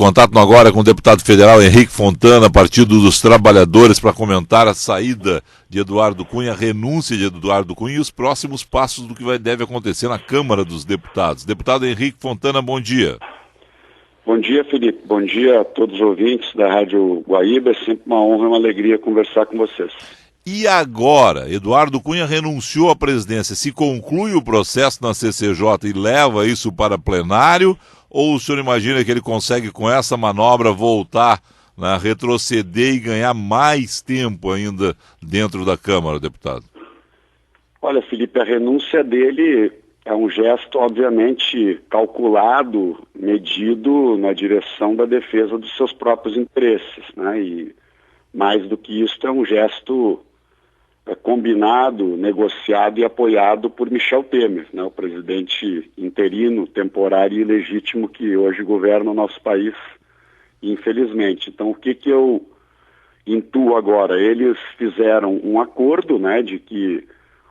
contato agora com o deputado federal Henrique Fontana, Partido dos Trabalhadores, para comentar a saída de Eduardo Cunha, a renúncia de Eduardo Cunha e os próximos passos do que deve acontecer na Câmara dos Deputados. Deputado Henrique Fontana, bom dia. Bom dia, Felipe. Bom dia a todos os ouvintes da Rádio Guaíba. É sempre uma honra e uma alegria conversar com vocês. E agora, Eduardo Cunha renunciou à presidência. Se conclui o processo na CCJ e leva isso para plenário, ou o senhor imagina que ele consegue com essa manobra voltar, né, retroceder e ganhar mais tempo ainda dentro da Câmara, deputado? Olha, Felipe, a renúncia dele é um gesto, obviamente, calculado, medido na direção da defesa dos seus próprios interesses, né? E mais do que isso, é um gesto combinado, negociado e apoiado por Michel Temer, né? O presidente interino, temporário e legítimo que hoje governa o nosso país, infelizmente. Então, o que eu intuo agora? Eles fizeram um acordo, né, de que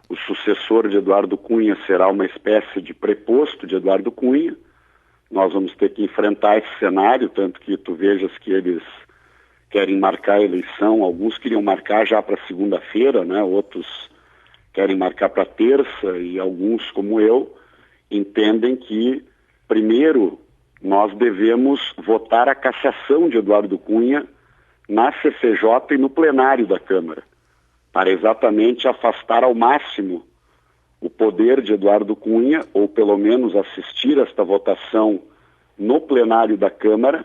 o sucessor de Eduardo Cunha será uma espécie de preposto de Eduardo Cunha. Nós vamos ter que enfrentar esse cenário, tanto que tu vejas que eles querem marcar a eleição, alguns queriam marcar já para segunda-feira, né? Outros querem marcar para terça, e alguns, como eu, entendem que, primeiro, nós devemos votar a cassação de Eduardo Cunha na CCJ e no plenário da Câmara, para exatamente afastar ao máximo o poder de Eduardo Cunha, ou pelo menos assistir a esta votação no plenário da Câmara,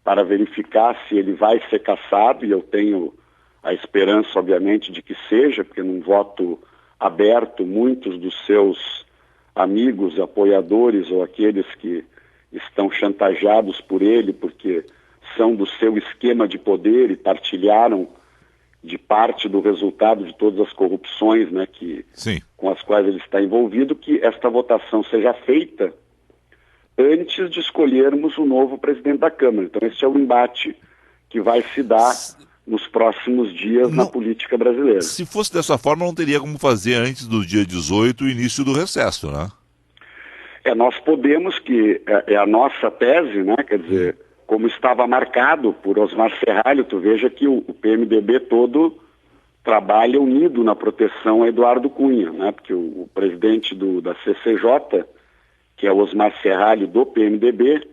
para verificar se ele vai ser cassado, e eu tenho a esperança, obviamente, de que seja, porque num voto aberto, muitos dos seus amigos, apoiadores ou aqueles que estão chantageados por ele, porque são do seu esquema de poder e partilharam de parte do resultado de todas as corrupções, né, com as quais ele está envolvido, que esta votação seja feita antes de escolhermos o novo presidente da Câmara. Então esse é o embate que vai se dar nos próximos dias na política brasileira. Se fosse dessa forma, não teria como fazer antes do dia 18 o início do recesso, né? Nós podemos, que é a nossa tese, né? Quer dizer, como estava marcado por Osmar Serralho, tu veja que o PMDB todo trabalha unido na proteção a Eduardo Cunha, né? Porque o presidente da CCJ, que é o Osmar Serralho do PMDB,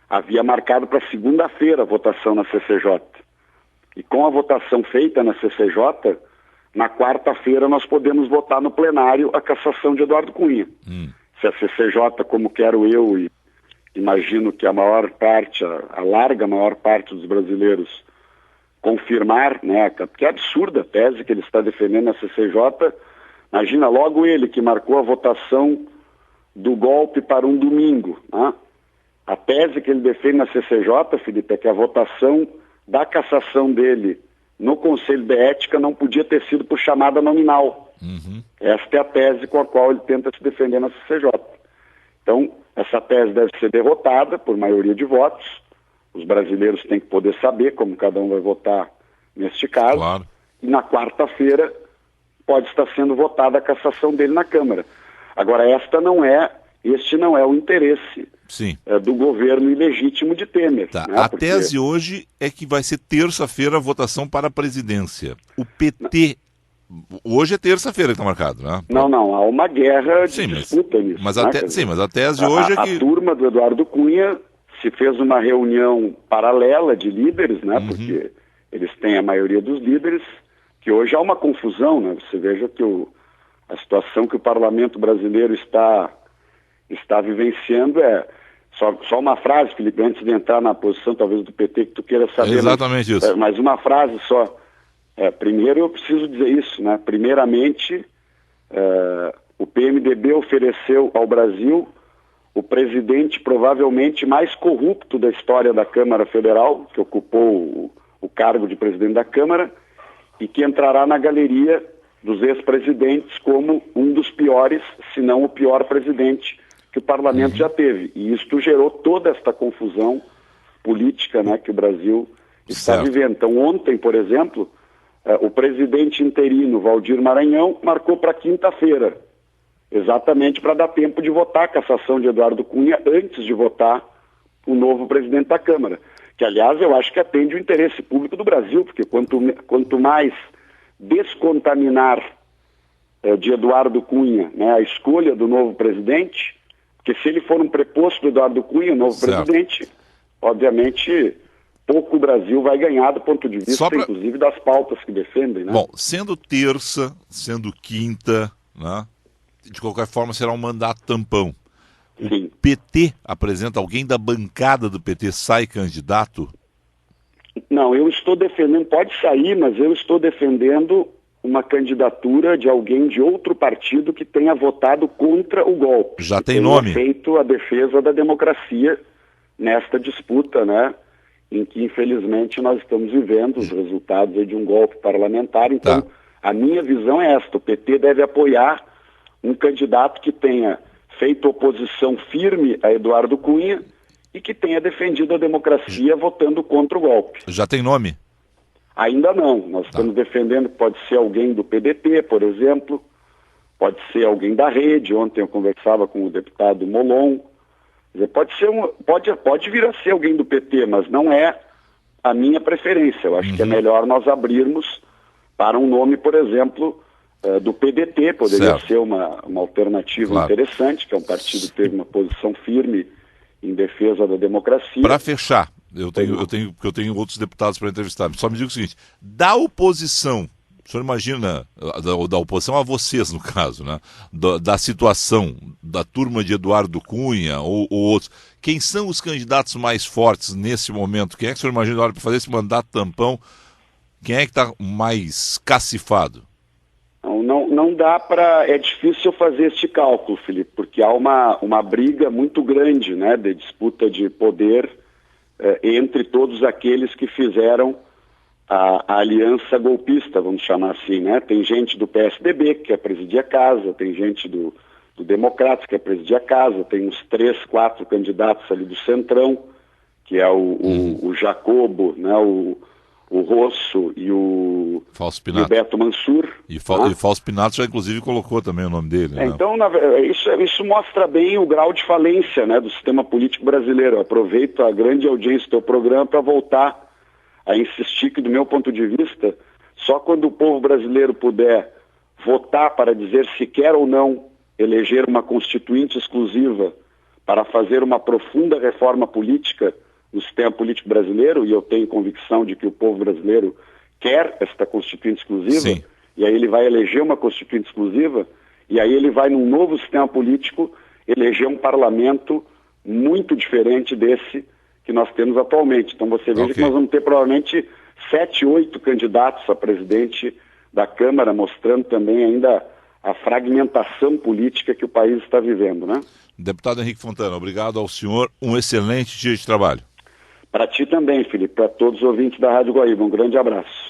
havia marcado para segunda-feira a votação na CCJ. E com a votação feita na CCJ, na quarta-feira nós podemos votar no plenário a cassação de Eduardo Cunha. Se a CCJ, como quero eu e imagino que a maior parte, a larga maior parte dos brasileiros confirmar, né, porque é absurda a tese que ele está defendendo na CCJ. Imagina, logo ele que marcou a votação do golpe para um domingo, né? A tese que ele defende na CCJ, Felipe, é que a votação da cassação dele no Conselho de Ética não podia ter sido por chamada nominal. Esta é a tese com a qual ele tenta se defender na CCJ. Então, essa tese deve ser derrotada por maioria de votos. Os brasileiros têm que poder saber como cada um vai votar neste caso. Claro. E na quarta-feira pode estar sendo votada a cassação dele na Câmara. Agora, este não é o interesse do governo ilegítimo de Temer. Tá. Né? A tese hoje é que vai ser terça-feira a votação para a presidência. O PT... Hoje é terça-feira que está marcado, né? Não, há uma guerra de disputa nisso. Mas a tese hoje é que... A turma do Eduardo Cunha se fez uma reunião paralela de líderes, né? Porque eles têm a maioria dos líderes, que hoje há uma confusão, né? Você veja que a situação que o parlamento brasileiro está vivenciando só uma frase, Felipe, antes de entrar na posição talvez do PT que tu queira saber. Exatamente isso. Mas uma frase só. Primeiro eu preciso dizer isso, né? Primeiramente, o PMDB ofereceu ao Brasil o presidente provavelmente mais corrupto da história da Câmara Federal, que ocupou o cargo de presidente da Câmara, e que entrará na galeria dos ex-presidentes como um dos piores, se não o pior presidente que o parlamento já teve. E isto gerou toda esta confusão política, né, que o Brasil está vivendo. Então ontem, por exemplo, o presidente interino, Valdir Maranhão, marcou para quinta-feira, exatamente para dar tempo de votar a cassação de Eduardo Cunha antes de votar o novo presidente da Câmara, que, aliás, eu acho que atende o interesse público do Brasil, porque quanto mais descontaminar de Eduardo Cunha, né, a escolha do novo presidente, porque se ele for um preposto do Eduardo Cunha, o novo presidente, obviamente, pouco o Brasil vai ganhar do ponto de vista, inclusive, das pautas que defendem. Né? Bom, sendo terça, sendo quinta, né, de qualquer forma será um mandato tampão. Sim. O PT apresenta, alguém da bancada do PT sai candidato? Não, eu estou defendendo, pode sair, mas eu estou defendendo uma candidatura de alguém de outro partido que tenha votado contra o golpe. Já tem nome? Feito a defesa da democracia nesta disputa, né? Em que, infelizmente, nós estamos vivendo os resultados de um golpe parlamentar. Então, a minha visão é esta: o PT deve apoiar um candidato que tenha feito oposição firme a Eduardo Cunha e que tenha defendido a democracia votando contra o golpe. Já tem nome? Ainda não. Nós estamos defendendo que pode ser alguém do PDT, por exemplo, pode ser alguém da Rede. Ontem eu conversava com o deputado Molon. Pode vir a ser alguém do PT, mas não é a minha preferência. Eu acho que é melhor nós abrirmos para um nome, por exemplo, do PDT. Poderia ser uma alternativa interessante, que é um partido que teve uma posição firme em defesa da democracia. Para fechar, eu tenho outros deputados para entrevistar. Só me diga o seguinte: da oposição, o senhor imagina, da oposição a vocês, no caso, né? Da situação da turma de Eduardo Cunha ou outros, quem são os candidatos mais fortes nesse momento? Quem é que o senhor imagina, olha, para fazer esse mandato tampão, quem é que está mais cacifado? Não dá para... É difícil fazer este cálculo, Felipe, porque há uma briga muito grande, né, de disputa de poder entre todos aqueles que fizeram a aliança golpista, vamos chamar assim, né? Tem gente do PSDB que quer presidir a casa, tem gente do Democratas que quer presidir a casa, tem uns 3, 4 candidatos ali do Centrão, que é o Jacobo, né? O Rosso e o Beto Mansur. E Fausto Pinato já inclusive colocou também o nome dele. Né? Então, isso mostra bem o grau de falência, né, do sistema político brasileiro. Eu aproveito a grande audiência do teu programa para voltar a insistir que, do meu ponto de vista, só quando o povo brasileiro puder votar para dizer se quer ou não eleger uma constituinte exclusiva para fazer uma profunda reforma política no sistema político brasileiro, e eu tenho convicção de que o povo brasileiro quer esta constituinte exclusiva, Sim. E aí ele vai eleger uma constituinte exclusiva, e aí ele vai, num novo sistema político, eleger um parlamento muito diferente desse que nós temos atualmente. Então você veja que nós vamos ter provavelmente 7, 8 candidatos a presidente da Câmara, mostrando também ainda a fragmentação política que o país está vivendo, né? Deputado Henrique Fontana, obrigado ao senhor, um excelente dia de trabalho. Para ti também, Felipe, para todos os ouvintes da Rádio Guaíba, um grande abraço.